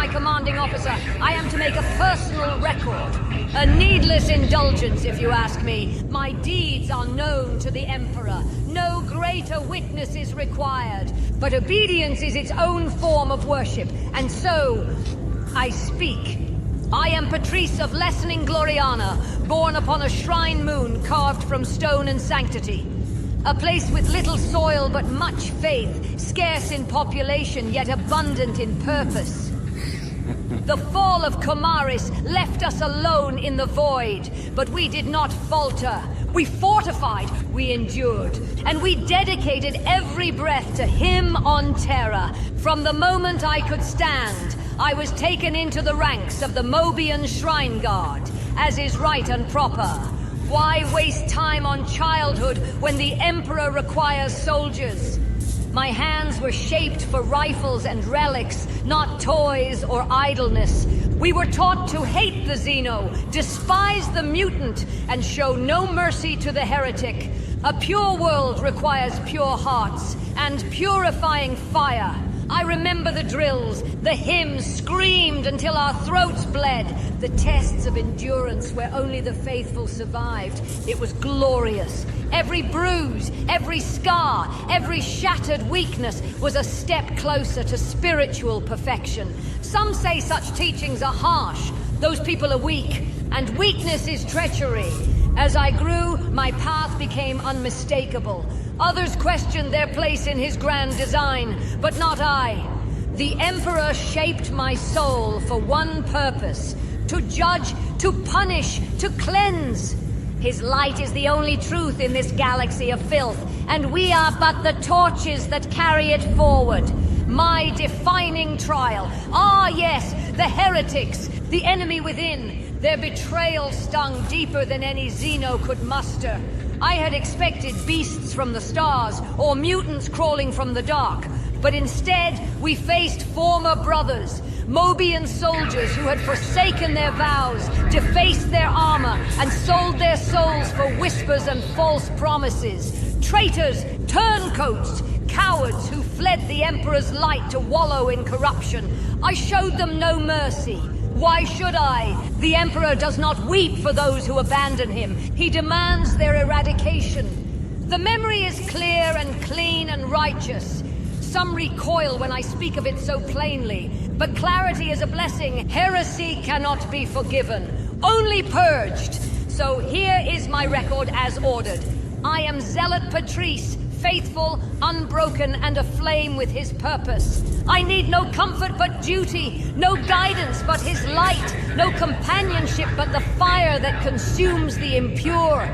commanding officer, I am to make a personal record. A needless indulgence, if you ask me. My deeds are known to the Emperor. No greater witness is required. But obedience is its own form of worship, and so I speak. I am Patrice of Lessening Gloriana, born upon a shrine moon carved from stone and sanctity. A place with little soil but much faith, scarce in population yet abundant in purpose. The fall of Comaris left us alone in the void, but we did not falter. We fortified, we endured, and we dedicated every breath to him on Terra. From the moment I could stand, I was taken into the ranks of the Mobian Shrine Guard, as is right and proper. Why waste time on childhood when the Emperor requires soldiers? My hands were shaped for rifles and relics, not toys or idleness. We were taught to hate the Xeno, despise the mutant, and show no mercy to the heretic. A pure world requires pure hearts and purifying fire. I remember the drills, the hymns screamed until our throats bled, the tests of endurance where only the faithful survived. It was glorious. Every bruise, every scar, every shattered weakness was a step closer to spiritual perfection. Some say such teachings are harsh. Those people are weak, and weakness is treachery. As I grew, my path became unmistakable. Others questioned their place in his grand design, but not I. The Emperor shaped my soul for one purpose: to judge, to punish, to cleanse. His light is the only truth in this galaxy of filth, and we are but the torches that carry it forward. My defining trial. Ah, yes, the heretics, the enemy within. Their betrayal stung deeper than any Xeno could muster. I had expected beasts from the stars, or mutants crawling from the dark. But instead, we faced former brothers, Mobian soldiers who had forsaken their vows, defaced their armor, and sold their souls for whispers and false promises. Traitors, turncoats, cowards who fled the Emperor's light to wallow in corruption. I showed them no mercy. Why should I? The Emperor does not weep for those who abandon him. He demands their eradication. The memory is clear and clean and righteous. Some recoil when I speak of it so plainly, but clarity is a blessing. Heresy cannot be forgiven, only purged. So here is my record as ordered. I am Zealot Patrice, faithful, unbroken, and aflame with his purpose. I need no comfort but duty, no guidance but his light, no companionship but the fire that consumes the impure.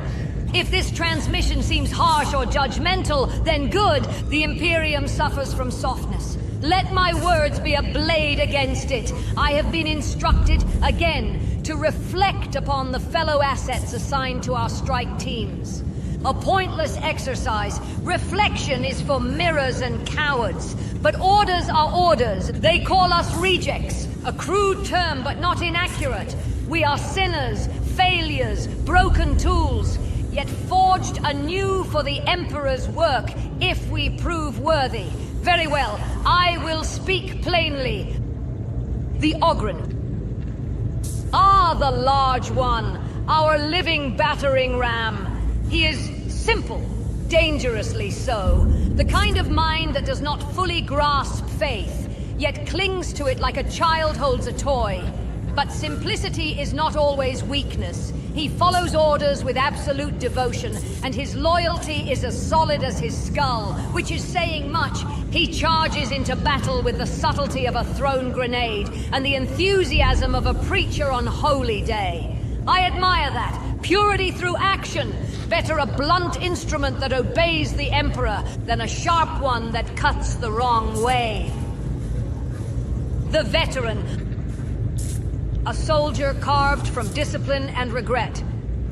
If this transmission seems harsh or judgmental, then good, the Imperium suffers from softness. Let my words be a blade against it. I have been instructed, again, to reflect upon the fellow assets assigned to our strike teams. A pointless exercise. Reflection is for mirrors and cowards. But orders are orders. They call us rejects. A crude term, but not inaccurate. We are sinners, failures, broken tools, yet forged anew for the Emperor's work, if we prove worthy. Very well, I will speak plainly. The Ogryn. Ah, the large one. Our living battering ram. He is simple, dangerously so. The kind of mind that does not fully grasp faith, yet clings to it like a child holds a toy. But simplicity is not always weakness. He follows orders with absolute devotion, and his loyalty is as solid as his skull, which is saying much. He charges into battle with the subtlety of a thrown grenade, and the enthusiasm of a preacher on Holy Day. I admire that. Purity through action. Better a blunt instrument that obeys the Emperor than a sharp one that cuts the wrong way. The veteran. A soldier carved from discipline and regret.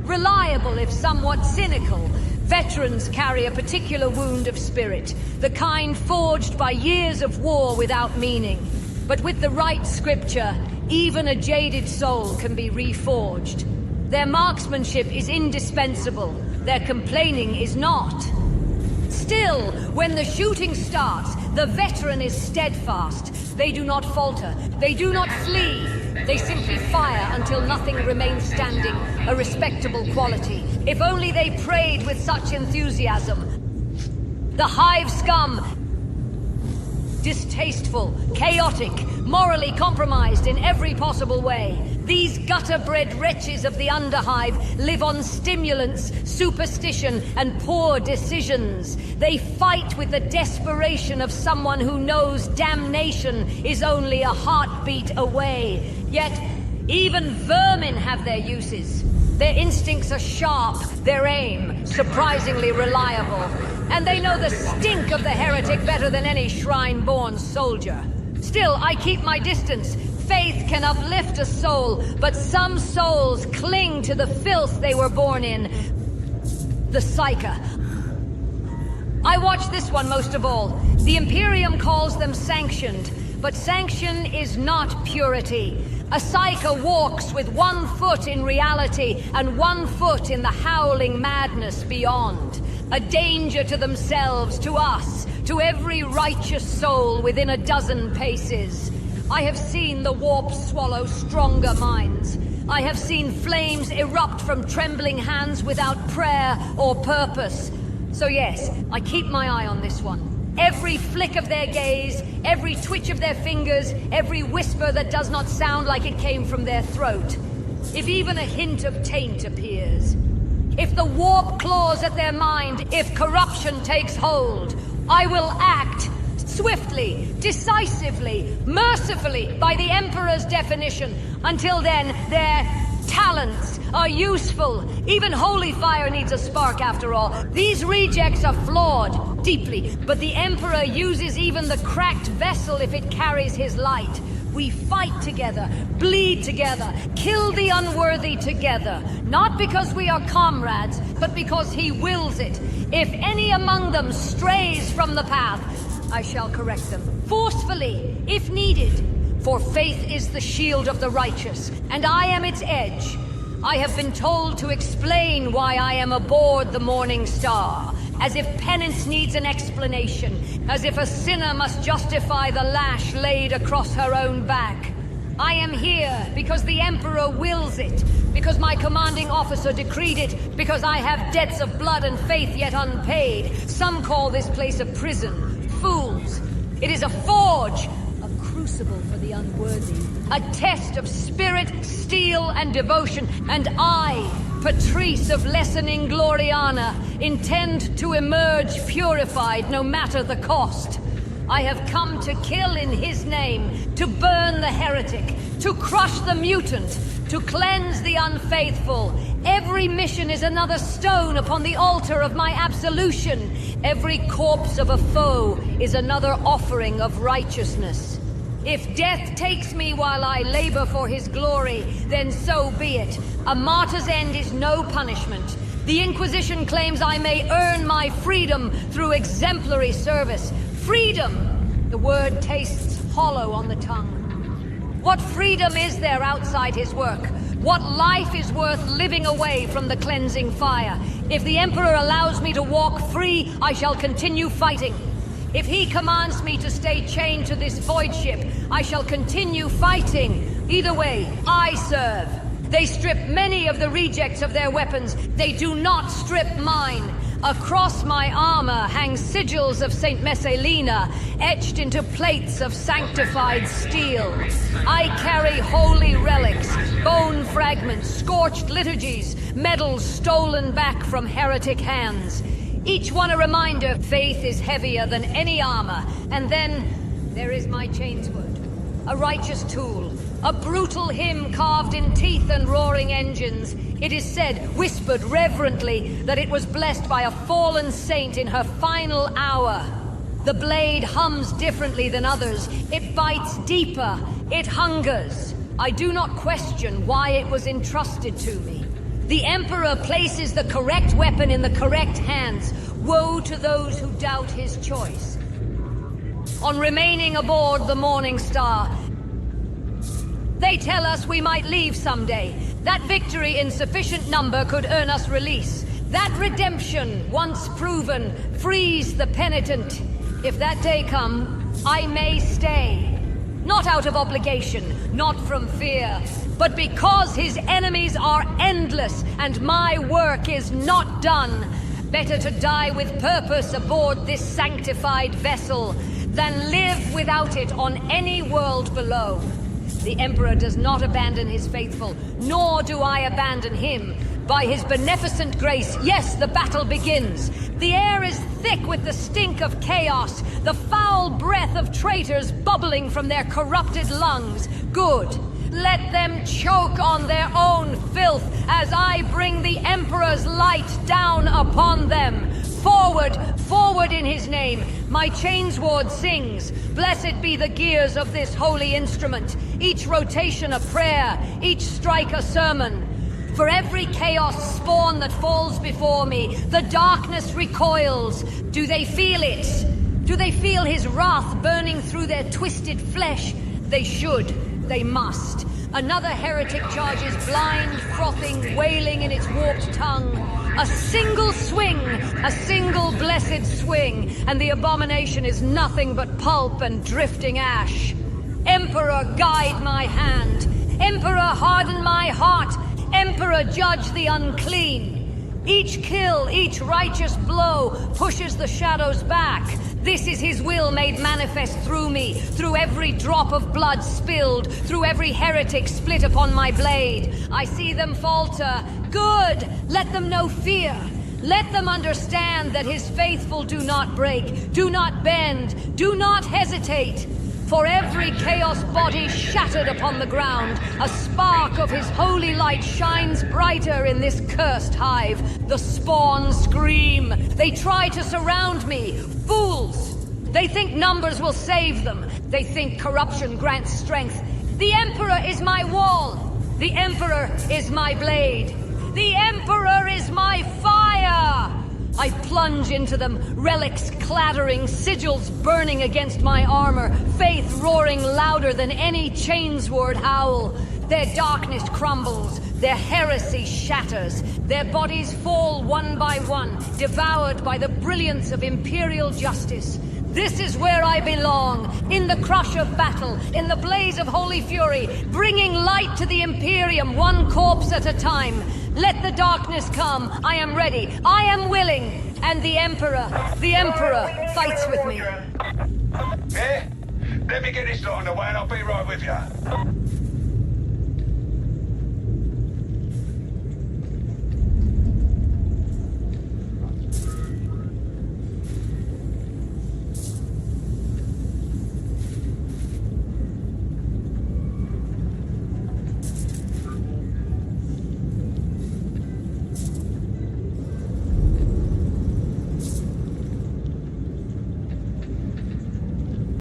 Reliable if somewhat cynical, veterans carry a particular wound of spirit, the kind forged by years of war without meaning. But with the right scripture, even a jaded soul can be reforged. Their marksmanship is indispensable. Their complaining is not. Still, when the shooting starts, the veteran is steadfast. They do not falter. They do not flee. They simply fire until nothing remains standing, a respectable quality. If only they prayed with such enthusiasm. The hive scum, distasteful, chaotic, morally compromised in every possible way. These gutter-bred wretches of the underhive live on stimulants, superstition, and poor decisions. They fight with the desperation of someone who knows damnation is only a heartbeat away. Yet, even vermin have their uses. Their instincts are sharp, their aim surprisingly reliable. And they know the stink of the heretic better than any shrine-born soldier. Still, I keep my distance. Faith can uplift a soul, but some souls cling to the filth they were born in. The Psyche. I watch this one most of all. The Imperium calls them sanctioned, but sanction is not purity. A Psyche walks with 1 foot in reality and 1 foot in the howling madness beyond. A danger to themselves, to us, to every righteous soul within a dozen paces. I have seen the warp swallow stronger minds. I have seen flames erupt from trembling hands without prayer or purpose. So yes, I keep my eye on this one. Every flick of their gaze, every twitch of their fingers, every whisper that does not sound like it came from their throat. If even a hint of taint appears. If the warp claws at their mind, if corruption takes hold, I will act swiftly, decisively, mercifully, by the Emperor's definition. Until then, their talents are useful. Even holy fire needs a spark after all. These rejects are flawed, deeply, but the Emperor uses even the cracked vessel if it carries his light. We fight together, bleed together, kill the unworthy together. Not because we are comrades, but because he wills it. If any among them strays from the path, I shall correct them, forcefully, if needed. For faith is the shield of the righteous, and I am its edge. I have been told to explain why I am aboard the Morning Star, as if penance needs an explanation, as if a sinner must justify the lash laid across her own back. I am here because the Emperor wills it, because my commanding officer decreed it, because I have debts of blood and faith yet unpaid. Some call this place a prison. Fools. It is a forge, a crucible for the unworthy, a test of spirit, steel, and devotion. And I, Patrice of Lessening Gloriana, intend to emerge purified no matter the cost. I have come to kill in his name, to burn the heretic, to crush the mutant, to cleanse the unfaithful. Every mission is another stone upon the altar of my absolution. Every corpse of a foe is another offering of righteousness. If death takes me while I labor for his glory, then so be it. A martyr's end is no punishment. The Inquisition claims I may earn my freedom through exemplary service. Freedom! The word tastes hollow on the tongue. What freedom is there outside his work? What life is worth living away from the cleansing fire? If the Emperor allows me to walk free, I shall continue fighting. If he commands me to stay chained to this void ship, I shall continue fighting. Either way, I serve. They strip many of the rejects of their weapons. They do not strip mine. Across my armor hang sigils of Saint Messalina, etched into plates of sanctified steel. I carry holy relics, bone fragments, scorched liturgies, medals stolen back from heretic hands. Each one a reminder faith is heavier than any armor. And then there is my chainsword, a righteous tool, a brutal hymn carved in teeth and roaring engines. It is said, whispered reverently, that it was blessed by a fallen saint in her final hour. The blade hums differently than others. It bites deeper. It hungers. I do not question why it was entrusted to me. The Emperor places the correct weapon in the correct hands. Woe to those who doubt his choice. On remaining aboard the Morning Star, they tell us we might leave someday. That victory in sufficient number could earn us release. That redemption, once proven, frees the penitent. If that day come, I may stay. Not out of obligation, not from fear, but because his enemies are endless and my work is not done. Better to die with purpose aboard this sanctified vessel than live without it on any world below. The Emperor does not abandon his faithful, nor do I abandon him. By his beneficent grace, yes, the battle begins. The air is thick with the stink of chaos, the foul breath of traitors bubbling from their corrupted lungs. Good. Let them choke on their own filth as I bring the Emperor's light down upon them. Forward, forward in his name. My chainsword sings. Blessed be the gears of this holy instrument. Each rotation a prayer, each strike a sermon. For every chaos spawn that falls before me, the darkness recoils. Do they feel it? Do they feel his wrath burning through their twisted flesh? They should. They must. Another heretic charges blind, frothing, wailing in its warped tongue. A single swing, a single blessed swing, and the abomination is nothing but pulp and drifting ash. Emperor, guide my hand. Emperor, harden my heart. Emperor, judge the unclean. Each kill, each righteous blow pushes the shadows back. This is his will made manifest through me, through every drop of blood spilled, through every heretic split upon my blade. I see them falter. Good! Let them know fear. Let them understand that his faithful do not break, do not bend, do not hesitate. For every chaos body shattered upon the ground, a spark of his holy light shines brighter in this cursed hive. The spawn scream. They try to surround me. Fools! They think numbers will save them. They think corruption grants strength. The Emperor is my wall. The Emperor is my blade. The Emperor is my fire! I plunge into them, relics clattering, sigils burning against my armor, faith roaring louder than any chainsword howl. Their darkness crumbles, their heresy shatters, their bodies fall one by one, devoured by the brilliance of imperial justice. This is where I belong, in the crush of battle, in the blaze of holy fury, bringing light to the Imperium, one corpse at a time. Let the darkness come. I am ready. I am willing. And the Emperor fights with me. Yeah? Let me get this lot on the way and I'll be right with you.